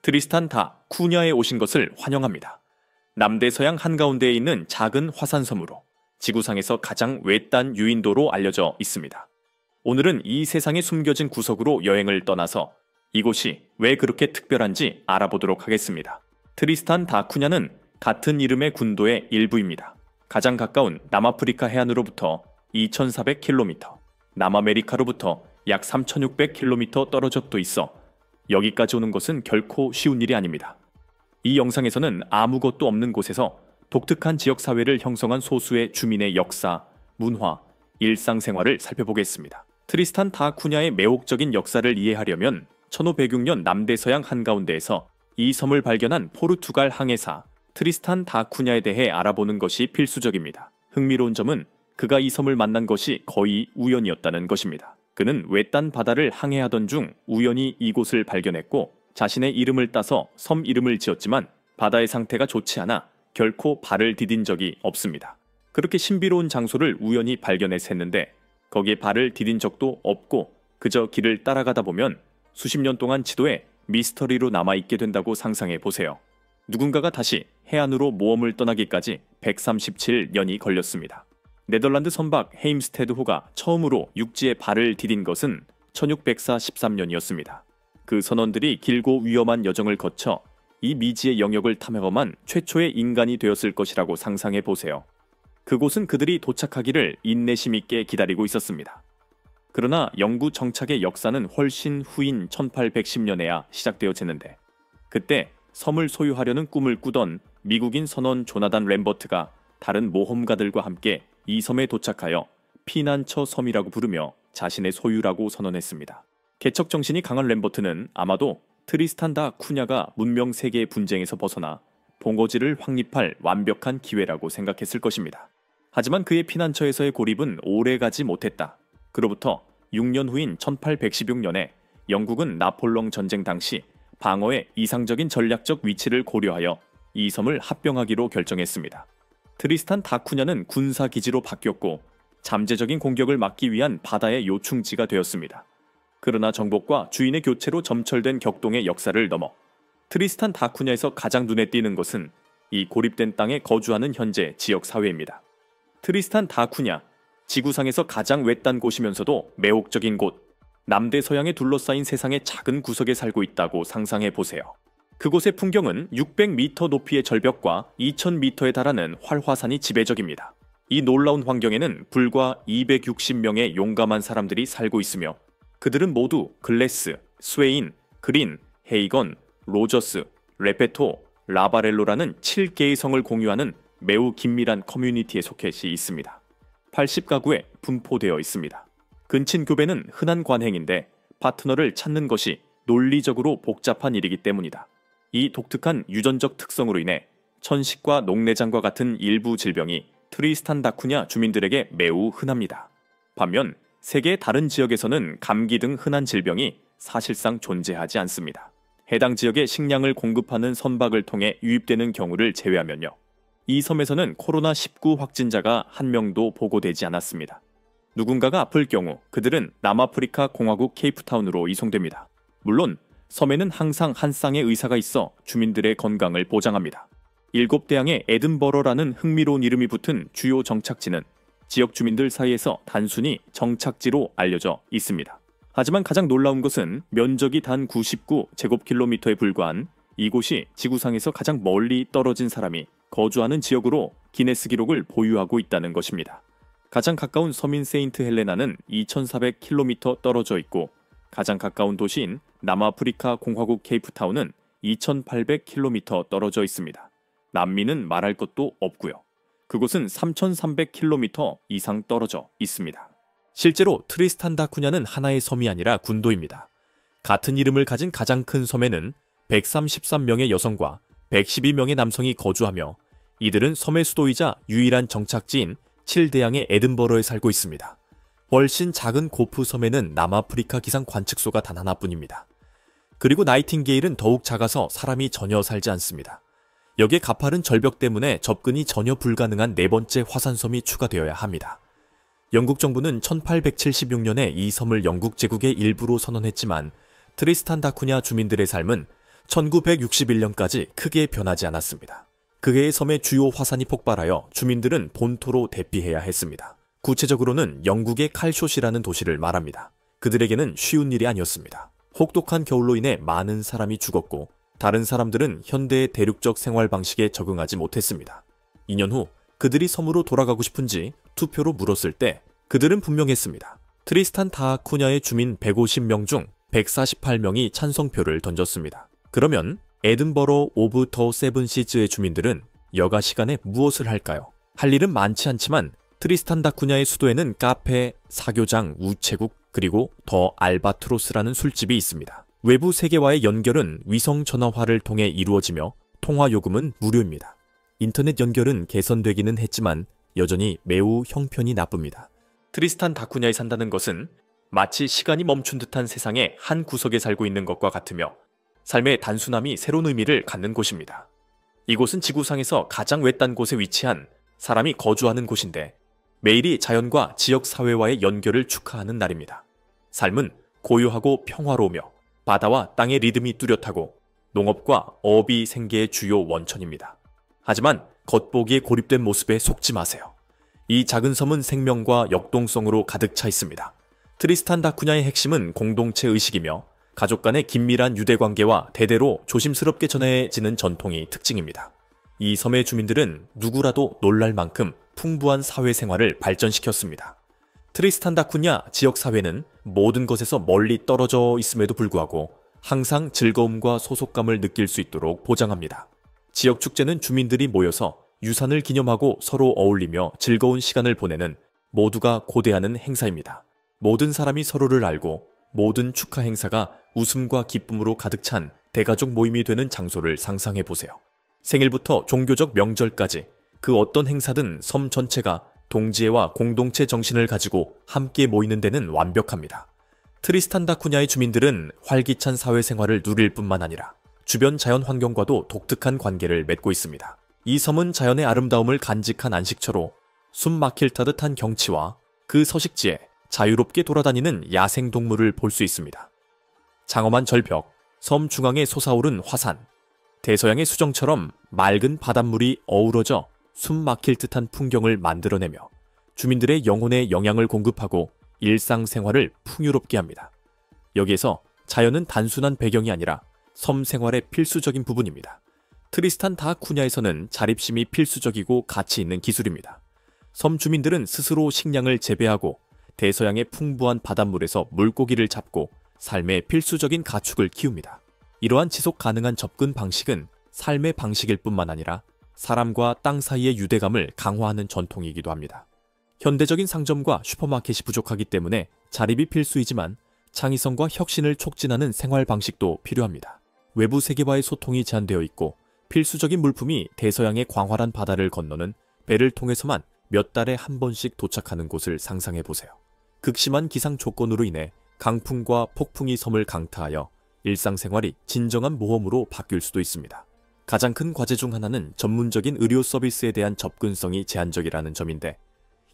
트리스탄 다 쿠냐에 오신 것을 환영합니다. 남대서양 한가운데에 있는 작은 화산섬으로 지구상에서 가장 외딴 유인도로 알려져 있습니다. 오늘은 이 세상에 숨겨진 구석으로 여행을 떠나서 이곳이 왜 그렇게 특별한지 알아보도록 하겠습니다. 트리스탄 다 쿠냐는 같은 이름의 군도의 일부입니다. 가장 가까운 남아프리카 해안으로부터 2,400km, 남아메리카로부터 약 3,600km 떨어져 또 있어 여기까지 오는 것은 결코 쉬운 일이 아닙니다. 이 영상에서는 아무것도 없는 곳에서 독특한 지역사회를 형성한 소수의 주민의 역사, 문화, 일상생활을 살펴보겠습니다. 트리스탄 다 쿠냐의 매혹적인 역사를 이해하려면 1506년 남대서양 한가운데에서 이 섬을 발견한 포르투갈 항해사 트리스탄 다 쿠냐에 대해 알아보는 것이 필수적입니다. 흥미로운 점은 그가 이 섬을 만난 것이 거의 우연이었다는 것입니다. 그는 외딴 바다를 항해하던 중 우연히 이곳을 발견했고 자신의 이름을 따서 섬 이름을 지었지만 바다의 상태가 좋지 않아 결코 발을 디딘 적이 없습니다. 그렇게 신비로운 장소를 우연히 발견했는데 거기에 발을 디딘 적도 없고 그저 길을 따라가다 보면 수십 년 동안 지도에 미스터리로 남아있게 된다고 상상해 보세요. 누군가가 다시 해안으로 모험을 떠나기까지 137년이 걸렸습니다. 네덜란드 선박 헤임스테드 호가 처음으로 육지에 발을 디딘 것은 1643년이었습니다. 그 선원들이 길고 위험한 여정을 거쳐 이 미지의 영역을 탐험한 최초의 인간이 되었을 것이라고 상상해 보세요. 그곳은 그들이 도착하기를 인내심 있게 기다리고 있었습니다. 그러나 영구 정착의 역사는 훨씬 후인 1810년에야 시작되어졌는데 그때 섬을 소유하려는 꿈을 꾸던 미국인 선원 조나단 램버트가 다른 모험가들과 함께 이 섬에 도착하여 피난처 섬이라고 부르며 자신의 소유라고 선언했습니다. 개척 정신이 강한 램버트는 아마도 트리스탄 다 쿠냐가 문명 세계의 분쟁에서 벗어나 본거지를 확립할 완벽한 기회라고 생각했을 것입니다. 하지만 그의 피난처에서의 고립은 오래가지 못했다. 그로부터 6년 후인 1816년에 영국은 나폴레옹 전쟁 당시 방어의 이상적인 전략적 위치를 고려하여 이 섬을 합병하기로 결정했습니다. 트리스탄 다 쿠냐는 군사기지로 바뀌었고 잠재적인 공격을 막기 위한 바다의 요충지가 되었습니다. 그러나 정복과 주인의 교체로 점철된 격동의 역사를 넘어 트리스탄 다 쿠냐에서 가장 눈에 띄는 것은 이 고립된 땅에 거주하는 현재 지역사회입니다. 트리스탄 다 쿠냐, 지구상에서 가장 외딴 곳이면서도 매혹적인 곳, 남대서양에 둘러싸인 세상의 작은 구석에 살고 있다고 상상해 보세요. 그곳의 풍경은 600m 높이의 절벽과 2000m에 달하는 활화산이 지배적입니다. 이 놀라운 환경에는 불과 260명의 용감한 사람들이 살고 있으며 그들은 모두 글래스, 스웨인, 그린, 헤이건, 로저스, 레페토, 라바렐로라는 7개의 성을 공유하는 매우 긴밀한 커뮤니티에 속해 있습니다. 80가구에 분포되어 있습니다. 근친교배는 흔한 관행인데 파트너를 찾는 것이 논리적으로 복잡한 일이기 때문이다. 이 독특한 유전적 특성으로 인해 천식과 녹내장과 같은 일부 질병이 트리스탄 다 쿠냐 주민들에게 매우 흔합니다. 반면 세계의 다른 지역에서는 감기 등 흔한 질병이 사실상 존재하지 않습니다. 해당 지역에 식량을 공급하는 선박을 통해 유입되는 경우를 제외하면요. 이 섬에서는 코로나19 확진자가 한 명도 보고되지 않았습니다. 누군가가 아플 경우 그들은 남아프리카 공화국 케이프타운으로 이송됩니다. 물론 섬에는 항상 한 쌍의 의사가 있어 주민들의 건강을 보장합니다. 7대양의 에든버러라는 흥미로운 이름이 붙은 주요 정착지는 지역 주민들 사이에서 단순히 정착지로 알려져 있습니다. 하지만 가장 놀라운 것은 면적이 단 99제곱킬로미터에 불과한 이곳이 지구상에서 가장 멀리 떨어진 사람이 거주하는 지역으로 기네스 기록을 보유하고 있다는 것입니다. 가장 가까운 섬인 세인트 헬레나는 2400km 떨어져 있고 가장 가까운 도시인 남아프리카 공화국 케이프타운은 2800km 떨어져 있습니다. 남미는 말할 것도 없고요. 그곳은 3300km 이상 떨어져 있습니다. 실제로 트리스탄 다 쿠냐는 하나의 섬이 아니라 군도입니다. 같은 이름을 가진 가장 큰 섬에는 133명의 여성과 112명의 남성이 거주하며 이들은 섬의 수도이자 유일한 정착지인 7대양의 에든버러에 살고 있습니다. 훨씬 작은 고프 섬에는 남아프리카 기상 관측소가 단 하나뿐입니다. 그리고 나이팅게일은 더욱 작아서 사람이 전혀 살지 않습니다. 여기에 가파른 절벽 때문에 접근이 전혀 불가능한 네 번째 화산섬이 추가되어야 합니다. 영국 정부는 1876년에 이 섬을 영국 제국의 일부로 선언했지만 트리스탄 다 쿠냐 주민들의 삶은 1961년까지 크게 변하지 않았습니다. 그 해의 섬의 주요 화산이 폭발하여 주민들은 본토로 대피해야 했습니다. 구체적으로는 영국의 칼숏이라는 도시를 말합니다. 그들에게는 쉬운 일이 아니었습니다. 혹독한 겨울로 인해 많은 사람이 죽었고 다른 사람들은 현대의 대륙적 생활 방식에 적응하지 못했습니다. 2년 후 그들이 섬으로 돌아가고 싶은지 투표로 물었을 때 그들은 분명했습니다. 트리스탄 다 쿠냐의 주민 150명 중 148명이 찬성표를 던졌습니다. 그러면 에든버러 오브 더 세븐 시즈의 주민들은 여가 시간에 무엇을 할까요? 할 일은 많지 않지만 트리스탄 다 쿠냐의 수도에는 카페, 사교장, 우체국, 그리고 더 알바트로스라는 술집이 있습니다. 외부 세계와의 연결은 위성 전화화를 통해 이루어지며 통화 요금은 무료입니다. 인터넷 연결은 개선되기는 했지만 여전히 매우 형편이 나쁩니다. 트리스탄 다 쿠냐에 산다는 것은 마치 시간이 멈춘 듯한 세상의 한 구석에 살고 있는 것과 같으며 삶의 단순함이 새로운 의미를 갖는 곳입니다. 이곳은 지구상에서 가장 외딴 곳에 위치한 사람이 거주하는 곳인데 매일이 자연과 지역사회와의 연결을 축하하는 날입니다. 삶은 고요하고 평화로우며 바다와 땅의 리듬이 뚜렷하고 농업과 어업이 생계의 주요 원천입니다. 하지만 겉보기에 고립된 모습에 속지 마세요. 이 작은 섬은 생명과 역동성으로 가득 차 있습니다. 트리스탄 다 쿠냐의 핵심은 공동체 의식이며 가족 간의 긴밀한 유대관계와 대대로 조심스럽게 전해지는 전통이 특징입니다. 이 섬의 주민들은 누구라도 놀랄 만큼 풍부한 사회생활을 발전시켰습니다. 트리스탄 다 쿠냐 지역사회는 모든 것에서 멀리 떨어져 있음에도 불구하고 항상 즐거움과 소속감을 느낄 수 있도록 보장합니다. 지역 축제는 주민들이 모여서 유산을 기념하고 서로 어울리며 즐거운 시간을 보내는 모두가 고대하는 행사입니다. 모든 사람이 서로를 알고 모든 축하 행사가 웃음과 기쁨으로 가득 찬 대가족 모임이 되는 장소를 상상해 보세요. 생일부터 종교적 명절까지 그 어떤 행사든 섬 전체가 동지애와 공동체 정신을 가지고 함께 모이는 데는 완벽합니다. 트리스탄 다 쿠냐의 주민들은 활기찬 사회생활을 누릴 뿐만 아니라 주변 자연 환경과도 독특한 관계를 맺고 있습니다. 이 섬은 자연의 아름다움을 간직한 안식처로 숨 막힐 듯한 경치와 그 서식지에 자유롭게 돌아다니는 야생동물을 볼 수 있습니다. 장엄한 절벽, 섬 중앙에 솟아오른 화산, 대서양의 수정처럼 맑은 바닷물이 어우러져 숨 막힐 듯한 풍경을 만들어내며 주민들의 영혼에 영향을 공급하고 일상생활을 풍요롭게 합니다. 여기에서 자연은 단순한 배경이 아니라 섬 생활의 필수적인 부분입니다. 트리스탄 다 쿠냐에서는 자립심이 필수적이고 가치 있는 기술입니다. 섬 주민들은 스스로 식량을 재배하고 대서양의 풍부한 바닷물에서 물고기를 잡고 삶의 필수적인 가축을 키웁니다. 이러한 지속 가능한 접근 방식은 삶의 방식일 뿐만 아니라 사람과 땅 사이의 유대감을 강화하는 전통이기도 합니다. 현대적인 상점과 슈퍼마켓이 부족하기 때문에 자립이 필수이지만 창의성과 혁신을 촉진하는 생활 방식도 필요합니다. 외부 세계와의 소통이 제한되어 있고 필수적인 물품이 대서양의 광활한 바다를 건너는 배를 통해서만 몇 달에 한 번씩 도착하는 곳을 상상해 보세요. 극심한 기상 조건으로 인해 강풍과 폭풍이 섬을 강타하여 일상생활이 진정한 모험으로 바뀔 수도 있습니다. 가장 큰 과제 중 하나는 전문적인 의료 서비스에 대한 접근성이 제한적이라는 점인데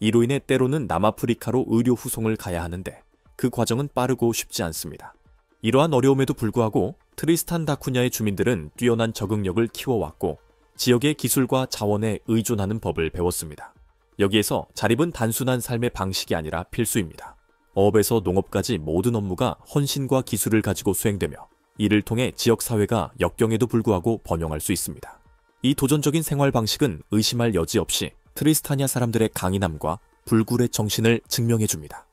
이로 인해 때로는 남아프리카로 의료 후송을 가야 하는데 그 과정은 빠르고 쉽지 않습니다. 이러한 어려움에도 불구하고 트리스탄 다 쿠냐의 주민들은 뛰어난 적응력을 키워왔고 지역의 기술과 자원에 의존하는 법을 배웠습니다. 여기에서 자립은 단순한 삶의 방식이 아니라 필수입니다. 어업에서 농업까지 모든 업무가 헌신과 기술을 가지고 수행되며 이를 통해 지역사회가 역경에도 불구하고 번영할 수 있습니다. 이 도전적인 생활 방식은 의심할 여지 없이 트리스타냐 사람들의 강인함과 불굴의 정신을 증명해줍니다.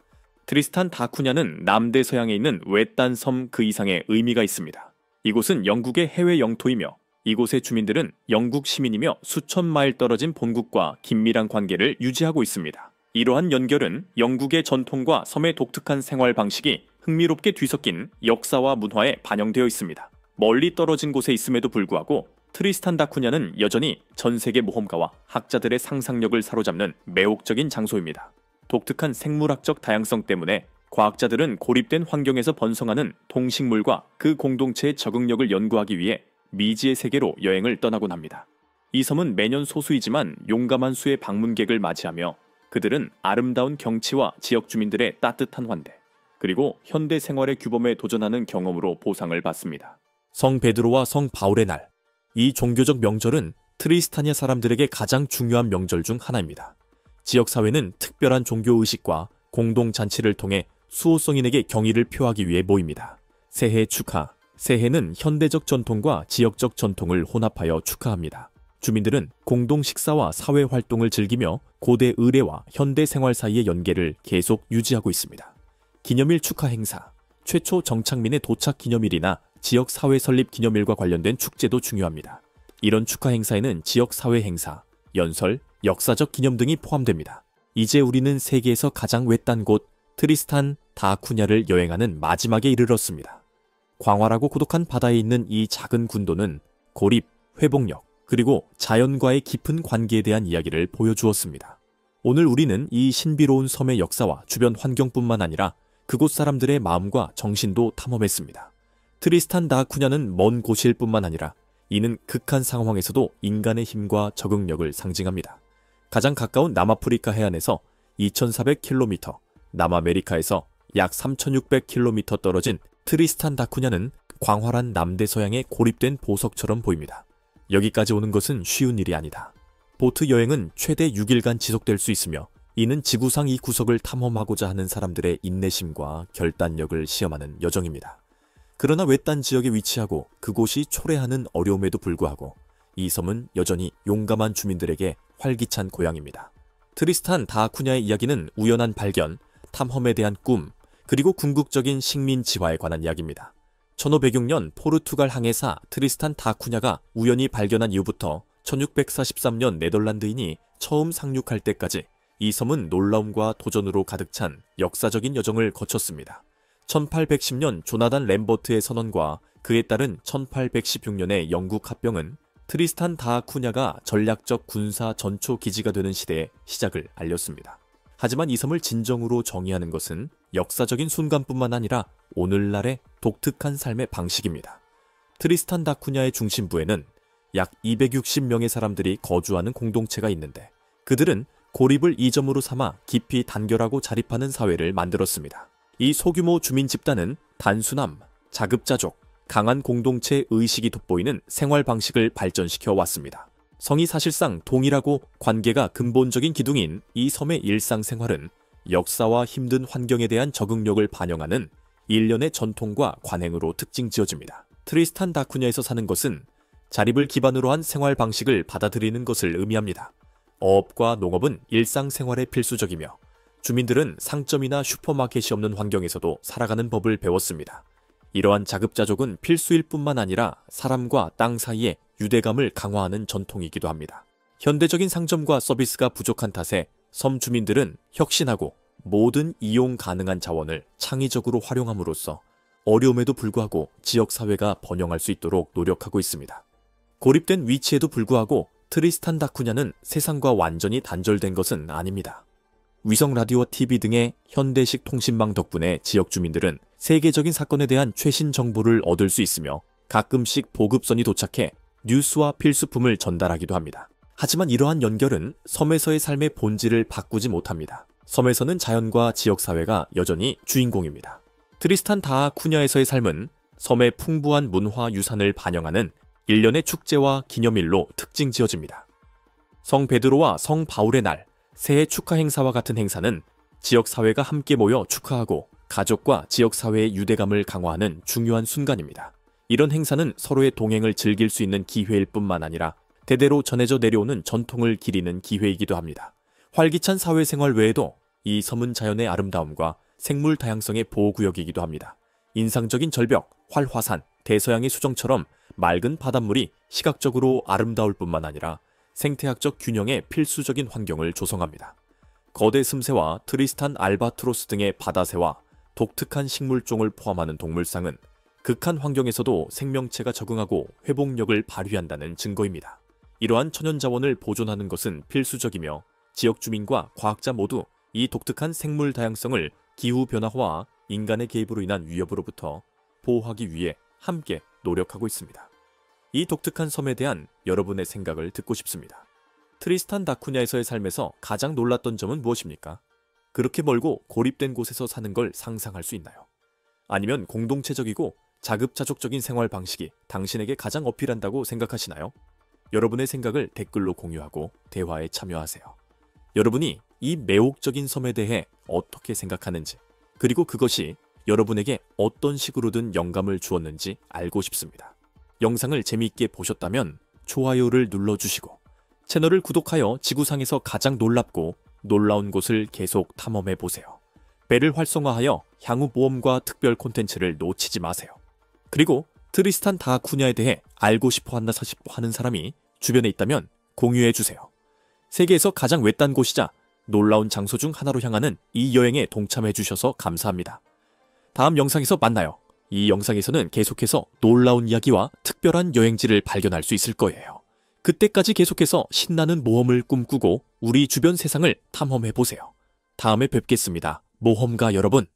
트리스탄 다 쿠냐는 남대서양에 있는 외딴 섬 그 이상의 의미가 있습니다. 이곳은 영국의 해외 영토이며 이곳의 주민들은 영국 시민이며 수천 마일 떨어진 본국과 긴밀한 관계를 유지하고 있습니다. 이러한 연결은 영국의 전통과 섬의 독특한 생활 방식이 흥미롭게 뒤섞인 역사와 문화에 반영되어 있습니다. 멀리 떨어진 곳에 있음에도 불구하고 트리스탄 다 쿠냐는 여전히 전 세계 모험가와 학자들의 상상력을 사로잡는 매혹적인 장소입니다. 독특한 생물학적 다양성 때문에 과학자들은 고립된 환경에서 번성하는 동식물과 그 공동체의 적응력을 연구하기 위해 미지의 세계로 여행을 떠나곤 합니다. 이 섬은 매년 소수이지만 용감한 수의 방문객을 맞이하며 그들은 아름다운 경치와 지역 주민들의 따뜻한 환대, 그리고 현대 생활의 규범에 도전하는 경험으로 보상을 받습니다. 성 베드로와 성 바울의 날. 이 종교적 명절은 트리스타니아 사람들에게 가장 중요한 명절 중 하나입니다. 지역사회는 특별한 종교의식과 공동잔치를 통해 수호성인에게 경의를 표하기 위해 모입니다. 새해 축하. 새해는 현대적 전통과 지역적 전통을 혼합하여 축하합니다. 주민들은 공동 식사와 사회 활동을 즐기며 고대 의례와 현대 생활 사이의 연계를 계속 유지하고 있습니다. 기념일 축하 행사. 최초 정착민의 도착 기념일이나 지역 사회 설립 기념일과 관련된 축제도 중요합니다. 이런 축하 행사에는 지역 사회 행사, 연설, 역사적 기념 등이 포함됩니다. 이제 우리는 세계에서 가장 외딴 곳 트리스탄 다 쿠냐를 여행하는 마지막에 이르렀습니다. 광활하고 고독한 바다에 있는 이 작은 군도는 고립, 회복력, 그리고 자연과의 깊은 관계에 대한 이야기를 보여주었습니다. 오늘 우리는 이 신비로운 섬의 역사와 주변 환경뿐만 아니라 그곳 사람들의 마음과 정신도 탐험했습니다. 트리스탄 다 쿠냐는 먼 곳일 뿐만 아니라 이는 극한 상황에서도 인간의 힘과 적응력을 상징합니다. 가장 가까운 남아프리카 해안에서 2400km, 남아메리카에서 약 3600km 떨어진 트리스탄 다 쿠냐는 광활한 남대서양에 고립된 보석처럼 보입니다. 여기까지 오는 것은 쉬운 일이 아니다. 보트 여행은 최대 6일간 지속될 수 있으며 이는 지구상 이 구석을 탐험하고자 하는 사람들의 인내심과 결단력을 시험하는 여정입니다. 그러나 외딴 지역에 위치하고 그곳이 초래하는 어려움에도 불구하고 이 섬은 여전히 용감한 주민들에게 활기찬 고향입니다. 트리스탄 다 쿠냐의 이야기는 우연한 발견, 탐험에 대한 꿈, 그리고 궁극적인 식민 지화에 관한 이야기입니다. 1506년 포르투갈 항해사 트리스탄 다 쿠냐가 우연히 발견한 이후부터 1643년 네덜란드인이 처음 상륙할 때까지 이 섬은 놀라움과 도전으로 가득 찬 역사적인 여정을 거쳤습니다. 1810년 조나단 램버트의 선언과 그에 따른 1816년의 영국 합병은 트리스탄 다 쿠냐가 전략적 군사 전초 기지가 되는 시대의 시작을 알렸습니다. 하지만 이 섬을 진정으로 정의하는 것은 역사적인 순간뿐만 아니라 오늘날의 독특한 삶의 방식입니다. 트리스탄 다 쿠냐의 중심부에는 약 260명의 사람들이 거주하는 공동체가 있는데 그들은 고립을 이점으로 삼아 깊이 단결하고 자립하는 사회를 만들었습니다. 이 소규모 주민 집단은 단순함, 자급자족, 강한 공동체 의식이 돋보이는 생활 방식을 발전시켜 왔습니다. 성이 사실상 동일하고 관계가 근본적인 기둥인 이 섬의 일상생활은 역사와 힘든 환경에 대한 적응력을 반영하는 일련의 전통과 관행으로 특징지어집니다. 트리스탄 다 쿠냐에서 사는 것은 자립을 기반으로 한 생활 방식을 받아들이는 것을 의미합니다. 어업과 농업은 일상생활에 필수적이며 주민들은 상점이나 슈퍼마켓이 없는 환경에서도 살아가는 법을 배웠습니다. 이러한 자급자족은 필수일 뿐만 아니라 사람과 땅 사이의 유대감을 강화하는 전통이기도 합니다. 현대적인 상점과 서비스가 부족한 탓에 섬 주민들은 혁신하고 모든 이용 가능한 자원을 창의적으로 활용함으로써 어려움에도 불구하고 지역사회가 번영할 수 있도록 노력하고 있습니다. 고립된 위치에도 불구하고 트리스탄 다 쿠냐는 세상과 완전히 단절된 것은 아닙니다. 위성 라디오와 TV 등의 현대식 통신망 덕분에 지역 주민들은 세계적인 사건에 대한 최신 정보를 얻을 수 있으며 가끔씩 보급선이 도착해 뉴스와 필수품을 전달하기도 합니다. 하지만 이러한 연결은 섬에서의 삶의 본질을 바꾸지 못합니다. 섬에서는 자연과 지역사회가 여전히 주인공입니다. 트리스탄 다 쿠냐에서의 삶은 섬의 풍부한 문화 유산을 반영하는 일련의 축제와 기념일로 특징 지어집니다. 성 베드로와 성 바울의 날, 새해 축하 행사와 같은 행사는 지역사회가 함께 모여 축하하고 가족과 지역사회의 유대감을 강화하는 중요한 순간입니다. 이런 행사는 서로의 동행을 즐길 수 있는 기회일 뿐만 아니라 대대로 전해져 내려오는 전통을 기리는 기회이기도 합니다. 활기찬 사회생활 외에도 이 섬은 자연의 아름다움과 생물 다양성의 보호구역이기도 합니다. 인상적인 절벽, 활화산, 대서양의 수정처럼 맑은 바닷물이 시각적으로 아름다울 뿐만 아니라 생태학적 균형에 필수적인 환경을 조성합니다. 거대 슴새와 트리스탄 알바트로스 등의 바다새와 독특한 식물종을 포함하는 동물상은 극한 환경에서도 생명체가 적응하고 회복력을 발휘한다는 증거입니다. 이러한 천연자원을 보존하는 것은 필수적이며 지역 주민과 과학자 모두 이 독특한 생물 다양성을 기후변화와 인간의 개입으로 인한 위협으로부터 보호하기 위해 함께 노력하고 있습니다. 이 독특한 섬에 대한 여러분의 생각을 듣고 싶습니다. 트리스탄 다 쿠냐에서의 삶에서 가장 놀랐던 점은 무엇입니까? 그렇게 멀고 고립된 곳에서 사는 걸 상상할 수 있나요? 아니면 공동체적이고 자급자족적인 생활 방식이 당신에게 가장 어필한다고 생각하시나요? 여러분의 생각을 댓글로 공유하고 대화에 참여하세요. 여러분이 이 매혹적인 섬에 대해 어떻게 생각하는지, 그리고 그것이 여러분에게 어떤 식으로든 영감을 주었는지 알고 싶습니다. 영상을 재미있게 보셨다면 좋아요를 눌러주시고 채널을 구독하여 지구상에서 가장 놀랍고 놀라운 곳을 계속 탐험해보세요. 배를 활성화하여 향후 모험과 특별 콘텐츠를 놓치지 마세요. 그리고 트리스탄 다 쿠냐에 대해 알고 싶어 하는 사람이 주변에 있다면 공유해주세요. 세계에서 가장 외딴 곳이자 놀라운 장소 중 하나로 향하는 이 여행에 동참해주셔서 감사합니다. 다음 영상에서 만나요. 이 영상에서는 계속해서 놀라운 이야기와 특별한 여행지를 발견할 수 있을 거예요. 그때까지 계속해서 신나는 모험을 꿈꾸고 우리 주변 세상을 탐험해보세요. 다음에 뵙겠습니다. 모험가 여러분.